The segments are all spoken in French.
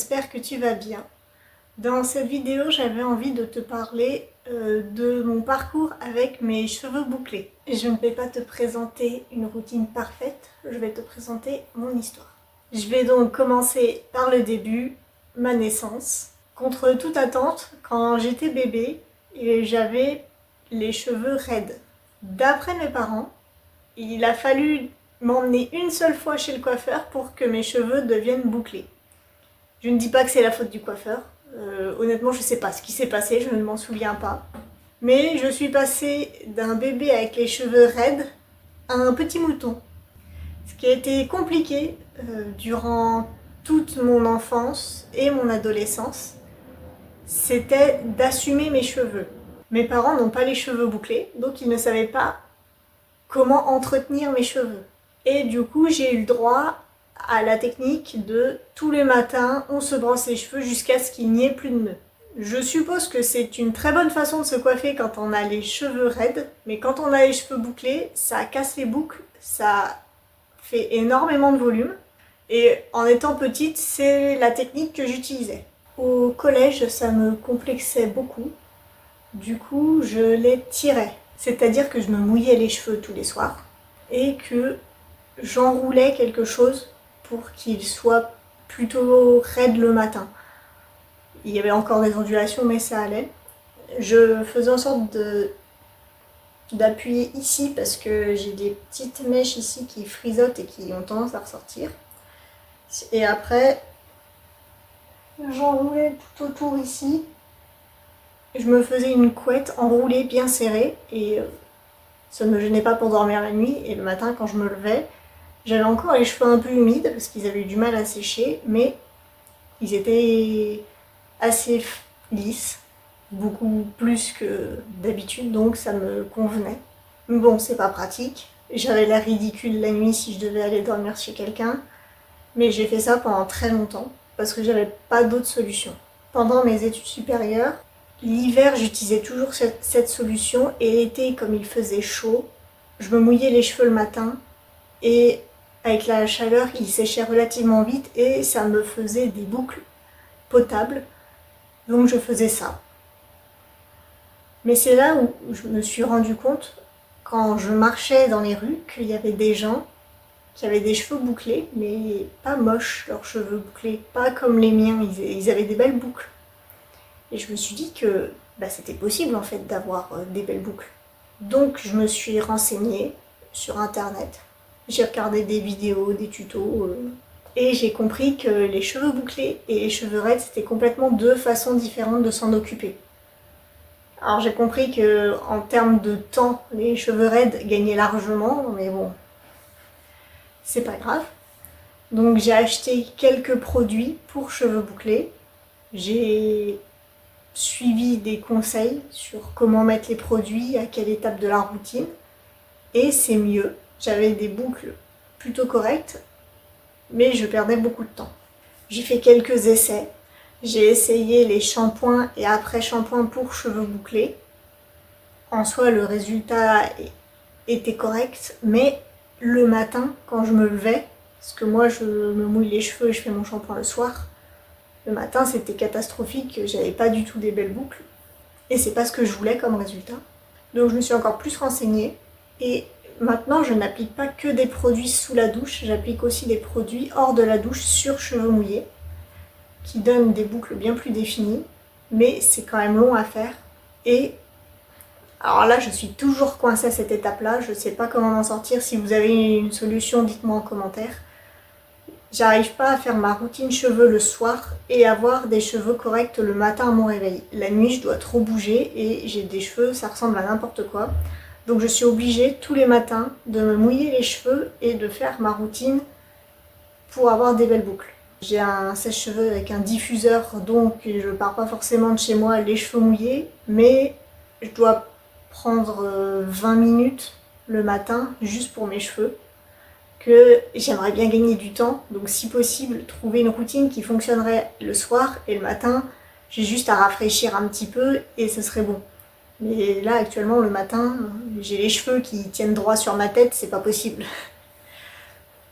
j'espère que tu vas bien. Dans cette vidéo, j'avais envie de te parler de mon parcours avec mes cheveux bouclés. Je ne vais pas te présenter une routine parfaite, je vais te présenter mon histoire. Je vais donc commencer par le début, ma naissance. Contre toute attente, quand j'étais bébé, j'avais les cheveux raides. D'après mes parents, il a fallu m'emmener une seule fois chez le coiffeur pour que mes cheveux deviennent bouclés. Je ne dis pas que c'est la faute du coiffeur. Honnêtement, je ne sais pas ce qui s'est passé, je ne m'en souviens pas. Mais je suis passée d'un bébé avec les cheveux raides à un petit mouton. Ce qui a été compliqué durant toute mon enfance et mon adolescence, c'était d'assumer mes cheveux. Mes parents n'ont pas les cheveux bouclés, donc ils ne savaient pas comment entretenir mes cheveux. Et du coup, j'ai eu le droit à la technique de tous les matins, on se brosse les cheveux jusqu'à ce qu'il n'y ait plus de nœuds. Je suppose que c'est une très bonne façon de se coiffer quand on a les cheveux raides, mais quand on a les cheveux bouclés, ça casse les boucles, ça fait énormément de volume. Et en étant petite, c'est la technique que j'utilisais. Au collège, ça me complexait beaucoup. Du coup, je les tirais. C'est-à-dire que je me mouillais les cheveux tous les soirs et que j'enroulais quelque chose pour qu'ils soient plutôt raides le matin. Il y avait encore des ondulations, mais ça allait. Je faisais en sorte d'appuyer ici parce que j'ai des petites mèches ici qui frisottent et qui ont tendance à ressortir. Et après, j'enroulais tout autour ici. Je me faisais une couette enroulée bien serrée et ça ne me gênait pas pour dormir la nuit. Et le matin, quand je me levais, j'avais encore les cheveux un peu humides parce qu'ils avaient eu du mal à sécher, mais ils étaient assez lisses, beaucoup plus que d'habitude, donc ça me convenait. Mais bon, c'est pas pratique. J'avais l'air ridicule la nuit si je devais aller dormir chez quelqu'un, mais j'ai fait ça pendant très longtemps parce que j'avais pas d'autre solution. Pendant mes études supérieures, l'hiver, j'utilisais toujours cette solution et l'été, comme il faisait chaud, je me mouillais les cheveux le matin et avec la chaleur, ils séchaient relativement vite et ça me faisait des boucles potables. Donc je faisais ça. Mais c'est là où je me suis rendu compte, quand je marchais dans les rues, qu'il y avait des gens qui avaient des cheveux bouclés, mais pas moches leurs cheveux bouclés, pas comme les miens, ils avaient des belles boucles. Et je me suis dit que c'était possible en fait d'avoir des belles boucles. Donc je me suis renseignée sur internet. J'ai regardé des vidéos, des tutos, et j'ai compris que les cheveux bouclés et les cheveux raides, c'était complètement deux façons différentes de s'en occuper. Alors j'ai compris que en termes de temps, les cheveux raides gagnaient largement, mais bon, c'est pas grave. Donc j'ai acheté quelques produits pour cheveux bouclés. J'ai suivi des conseils sur comment mettre les produits, à quelle étape de la routine, et c'est mieux. J'avais des boucles plutôt correctes, mais je perdais beaucoup de temps. J'ai fait quelques essais. J'ai essayé les shampoings et après-shampoing pour cheveux bouclés. En soi, le résultat était correct, mais le matin, quand je me levais, parce que moi je me mouille les cheveux et je fais mon shampoing le soir, le matin c'était catastrophique, j'avais pas du tout des belles boucles. Et c'est pas ce que je voulais comme résultat. Donc je me suis encore plus renseignée et maintenant, je n'applique pas que des produits sous la douche, j'applique aussi des produits hors de la douche sur cheveux mouillés, qui donnent des boucles bien plus définies, mais c'est quand même long à faire. Et alors là, je suis toujours coincée à cette étape-là, je ne sais pas comment m'en sortir. Si vous avez une solution, dites-moi en commentaire. J'arrive pas à faire ma routine cheveux le soir et avoir des cheveux corrects le matin à mon réveil. La nuit, je dois trop bouger et j'ai des cheveux, ça ressemble à n'importe quoi. Donc je suis obligée tous les matins de me mouiller les cheveux et de faire ma routine pour avoir des belles boucles. J'ai un sèche-cheveux avec un diffuseur, donc je pars pas forcément de chez moi les cheveux mouillés, mais je dois prendre 20 minutes le matin juste pour mes cheveux, que j'aimerais bien gagner du temps. Donc si possible, trouver une routine qui fonctionnerait le soir et le matin, j'ai juste à rafraîchir un petit peu et ce serait bon. Mais là, actuellement, le matin, j'ai les cheveux qui tiennent droit sur ma tête, c'est pas possible.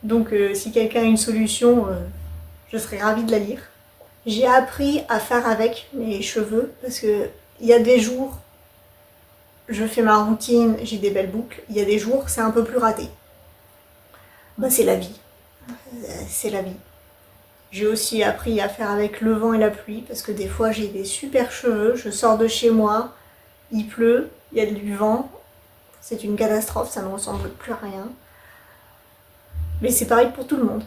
Donc, si quelqu'un a une solution, je serais ravie de la lire. J'ai appris à faire avec mes cheveux parce que il y a des jours, je fais ma routine, j'ai des belles boucles. Il y a des jours, c'est un peu plus raté. Bah, c'est la vie. C'est la vie. J'ai aussi appris à faire avec le vent et la pluie parce que des fois j'ai des super cheveux, je sors de chez moi, il pleut, il y a du vent, c'est une catastrophe, ça ne ressemble plus à rien. Mais c'est pareil pour tout le monde.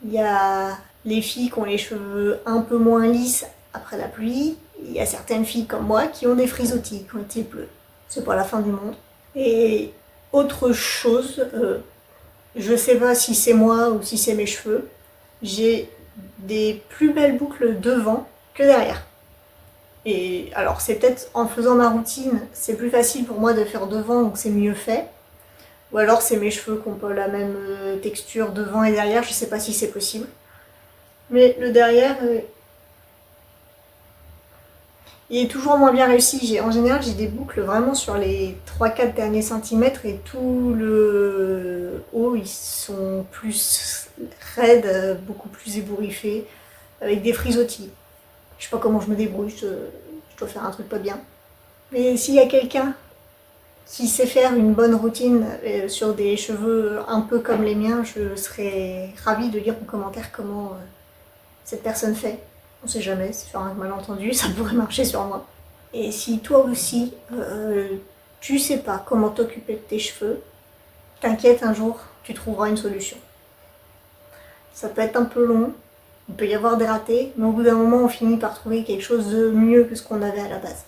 Il y a les filles qui ont les cheveux un peu moins lisses après la pluie, il y a certaines filles comme moi qui ont des frisottis quand il pleut. C'est pas la fin du monde. Et autre chose, je sais pas si c'est moi ou si c'est mes cheveux, j'ai des plus belles boucles devant que derrière. Et alors c'est peut-être en faisant ma routine, c'est plus facile pour moi de faire devant, donc c'est mieux fait. Ou alors c'est mes cheveux qui n'ont pas la même texture devant et derrière, je sais pas si c'est possible. Mais le derrière, il est toujours moins bien réussi. En général, j'ai des boucles vraiment sur les 3-4 derniers centimètres et tout le haut, ils sont plus raides, beaucoup plus ébouriffés, avec des frisottis. Je sais pas comment je me débrouille, je dois faire un truc pas bien. Mais s'il y a quelqu'un qui sait faire une bonne routine sur des cheveux un peu comme les miens, je serais ravie de lire en commentaire comment cette personne fait. On sait jamais, c'est sur un malentendu, ça pourrait marcher sur moi. Et si toi aussi, tu sais pas comment t'occuper de tes cheveux, t'inquiète, un jour, tu trouveras une solution. Ça peut être un peu long, il peut y avoir des ratés, mais au bout d'un moment, on finit par trouver quelque chose de mieux que ce qu'on avait à la base.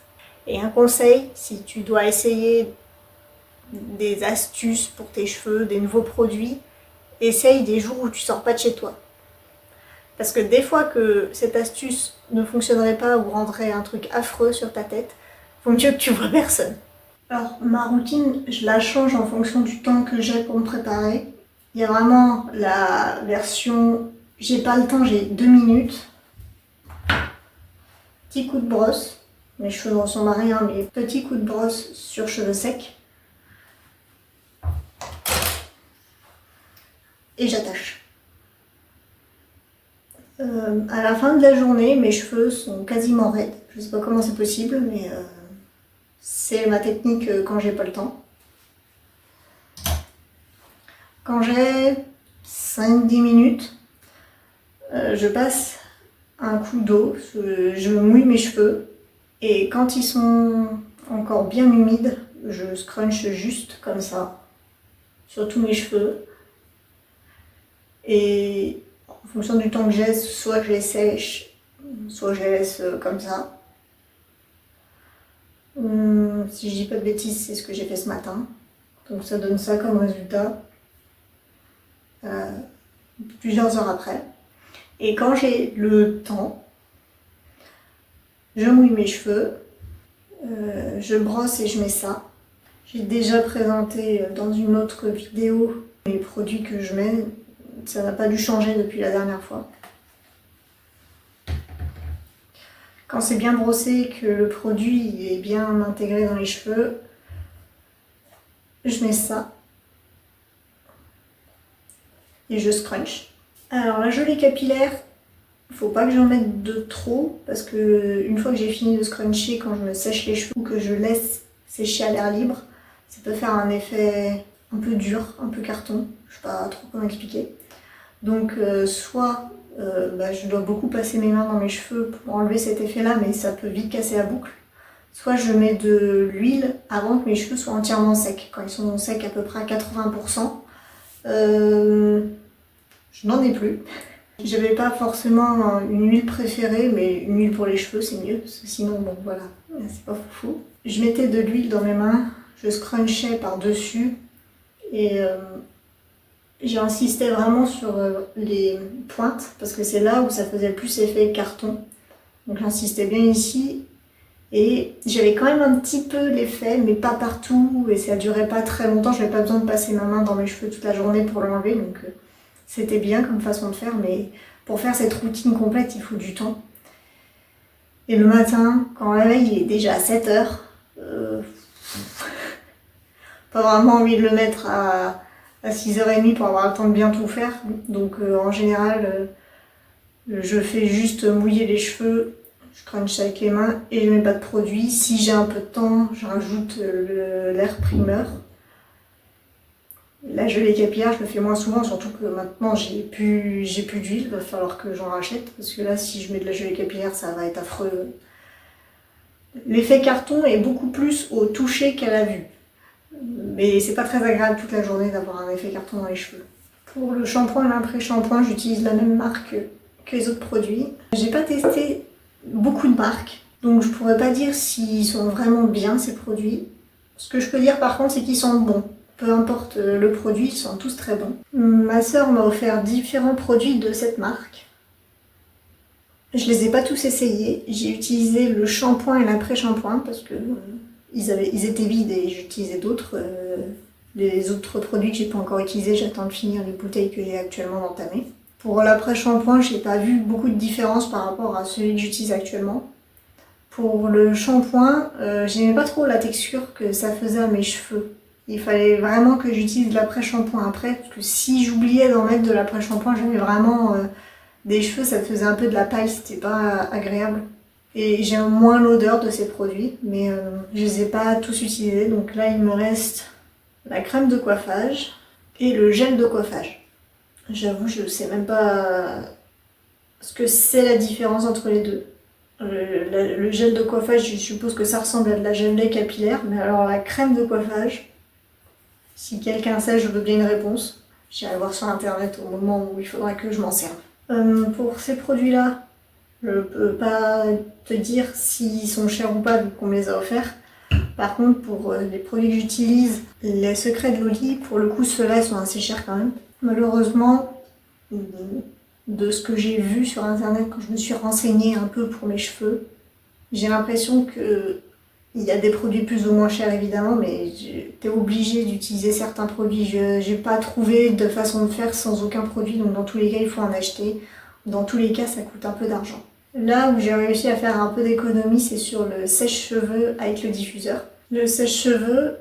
Et un conseil, si tu dois essayer des astuces pour tes cheveux, des nouveaux produits, essaye des jours où tu sors pas de chez toi. Parce que des fois que cette astuce ne fonctionnerait pas ou rendrait un truc affreux sur ta tête, vaut mieux que tu vois personne. Alors, ma routine, je la change en fonction du temps que j'ai pour me préparer. Il y a vraiment la version j'ai pas le temps, j'ai 2 minutes. Petit coup de brosse. Mes cheveux ne ressemblent à rien, mais petit coup de brosse sur cheveux secs. Et j'attache. À la fin de la journée, mes cheveux sont quasiment raides. Je sais pas comment c'est possible, mais c'est ma technique quand j'ai pas le temps. Quand j'ai 5-10 minutes, je passe un coup d'eau, je mouille mes cheveux et quand ils sont encore bien humides, je scrunch juste comme ça sur tous mes cheveux. Et en fonction du temps que j'ai, soit je les sèche, soit je les laisse comme ça. Si je dis pas de bêtises, c'est ce que j'ai fait ce matin. Donc ça donne ça comme résultat plusieurs heures après. Et quand j'ai le temps, je mouille mes cheveux, je brosse et je mets ça. J'ai déjà présenté dans une autre vidéo les produits que je mets. Ça n'a pas dû changer depuis la dernière fois. Quand c'est bien brossé, que le produit est bien intégré dans les cheveux, je mets ça et je scrunch. Alors la gelée capillaire, il ne faut pas que j'en mette de trop parce que une fois que j'ai fini de scruncher, quand je me sèche les cheveux ou que je laisse sécher à l'air libre, ça peut faire un effet un peu dur, un peu carton. Je ne sais pas trop comment expliquer. Donc soit je dois beaucoup passer mes mains dans mes cheveux pour enlever cet effet-là, mais ça peut vite casser la boucle. Soit je mets de l'huile avant que mes cheveux soient entièrement secs. Quand ils sont secs à peu près à 80%, je n'en ai plus. J'avais pas forcément une huile préférée, mais une huile pour les cheveux c'est mieux, parce que sinon, bon voilà, c'est pas foufou. Je mettais de l'huile dans mes mains, je scrunchais par-dessus, et j'insistais vraiment sur les pointes, parce que c'est là où ça faisait le plus effet carton. Donc j'insistais bien ici, et j'avais quand même un petit peu l'effet, mais pas partout, et ça durait pas très longtemps, je n'avais pas besoin de passer ma main dans mes cheveux toute la journée pour l'enlever, donc c'était bien comme façon de faire, mais pour faire cette routine complète, il faut du temps. Et le matin, quand le réveil il est déjà à 7h, pas vraiment envie de le mettre à 6h30 pour avoir le temps de bien tout faire. Donc en général, Je fais juste mouiller les cheveux, je crunch avec les mains et je mets pas de produit. Si j'ai un peu de temps, je rajoute l'air primeur. La gelée capillaire, je le fais moins souvent, surtout que maintenant j'ai plus d'huile, il va falloir que j'en rachète, parce que là, si je mets de la gelée capillaire, ça va être affreux. L'effet carton est beaucoup plus au toucher qu'à la vue. Mais c'est pas très agréable toute la journée d'avoir un effet carton dans les cheveux. Pour le shampoing et l'après-shampoing, j'utilise la même marque que les autres produits. J'ai pas testé beaucoup de marques, donc je pourrais pas dire s'ils sont vraiment bien ces produits. Ce que je peux dire par contre, c'est qu'ils sont bons. Peu importe le produit, ils sont tous très bons. Ma sœur m'a offert différents produits de cette marque. Je les ai pas tous essayés. J'ai utilisé le shampoing et l'après-shampoing parce que ils étaient vides et j'utilisais d'autres. Les autres produits que j'ai pas encore utilisés, j'attends de finir les bouteilles que j'ai actuellement entamées. Pour l'après-shampoing, j'ai pas vu beaucoup de différence par rapport à celui que j'utilise actuellement. Pour le shampoing, j'aimais pas trop la texture que ça faisait à mes cheveux. Il fallait vraiment que j'utilise de l'après-shampoing après, parce que si j'oubliais d'en mettre de l'après-shampoing, j'avais vraiment des cheveux, ça faisait un peu de la paille, c'était pas agréable. Et j'aime moins l'odeur de ces produits, mais je les ai pas tous utilisés, donc là il me reste la crème de coiffage et le gel de coiffage. J'avoue, je sais même pas ce que c'est la différence entre les deux. Le gel de coiffage, je suppose que ça ressemble à de la gelée capillaire, mais alors la crème de coiffage, si quelqu'un sait, je veux bien une réponse. J'irai voir sur internet au moment où il faudra que je m'en serve. Pour ces produits-là, je ne peux pas te dire s'ils sont chers ou pas vu qu'on me les a offerts. Par contre, pour les produits que j'utilise, les secrets de Loli, pour le coup, ceux-là sont assez chers quand même. Malheureusement, de ce que j'ai vu sur internet quand je me suis renseignée un peu pour mes cheveux, j'ai l'impression que il y a des produits plus ou moins chers évidemment, mais t'es obligé d'utiliser certains produits. J'ai pas trouvé de façon de faire sans aucun produit, donc dans tous les cas il faut en acheter. Dans tous les cas ça coûte un peu d'argent. Là où j'ai réussi à faire un peu d'économie, c'est sur le sèche-cheveux avec le diffuseur. Le sèche-cheveux,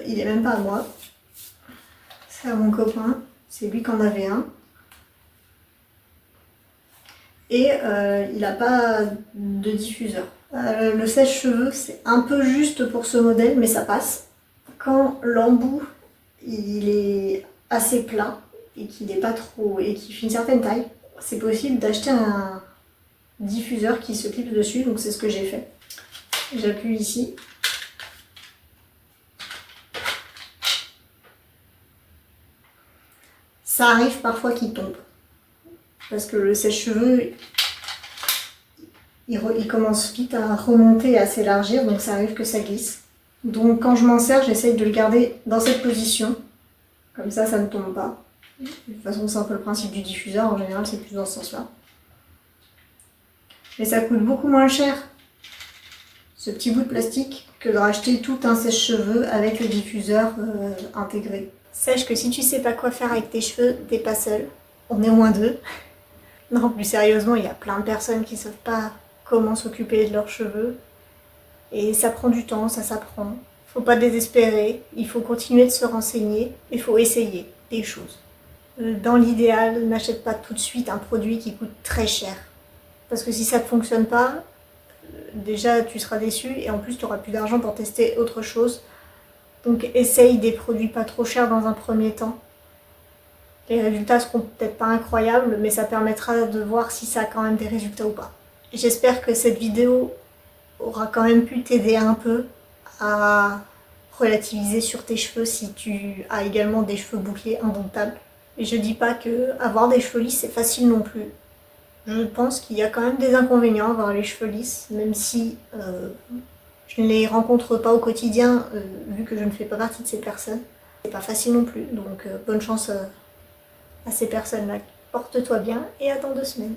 il est même pas à moi. C'est à mon copain, c'est lui qui en avait un. Et il n'a pas de diffuseur. Le sèche-cheveux, c'est un peu juste pour ce modèle, mais ça passe. Quand l'embout il est assez plat et qu'il n'est pas trop et qu'il fait une certaine taille, c'est possible d'acheter un diffuseur qui se clipse dessus, donc c'est ce que j'ai fait. J'appuie ici. Ça arrive parfois qu'il tombe. Parce que le sèche-cheveux, il commence vite à remonter et à s'élargir, donc ça arrive que ça glisse. Donc quand je m'en sers, j'essaye de le garder dans cette position. Comme ça ne tombe pas. De toute façon, c'est un peu le principe du diffuseur, en général c'est plus dans ce sens-là. Mais ça coûte beaucoup moins cher, ce petit bout de plastique, que de racheter tout un sèche-cheveux avec le diffuseur intégré. Sache que si tu sais pas quoi faire avec tes cheveux, t'es pas seul. On est au moins deux. Non, plus sérieusement, il y a plein de personnes qui savent pas comment s'occuper de leurs cheveux. Et ça prend du temps, ça s'apprend. Faut pas désespérer, il faut continuer de se renseigner, il faut essayer des choses. Dans l'idéal, n'achète pas tout de suite un produit qui coûte très cher. Parce que si ça ne fonctionne pas, déjà tu seras déçu et en plus tu n'auras plus d'argent pour tester autre chose. Donc essaye des produits pas trop chers dans un premier temps. Les résultats seront peut-être pas incroyables, mais ça permettra de voir si ça a quand même des résultats ou pas. J'espère que cette vidéo aura quand même pu t'aider un peu à relativiser sur tes cheveux si tu as également des cheveux bouclés indomptables. Et je dis pas que avoir des cheveux lisses c'est facile non plus. Je pense qu'il y a quand même des inconvénients à avoir les cheveux lisses, même si je ne les rencontre pas au quotidien, vu que je ne fais pas partie de ces personnes. C'est pas facile non plus, donc bonne chance à ces personnes-là. Porte-toi bien et à dans 2 semaines.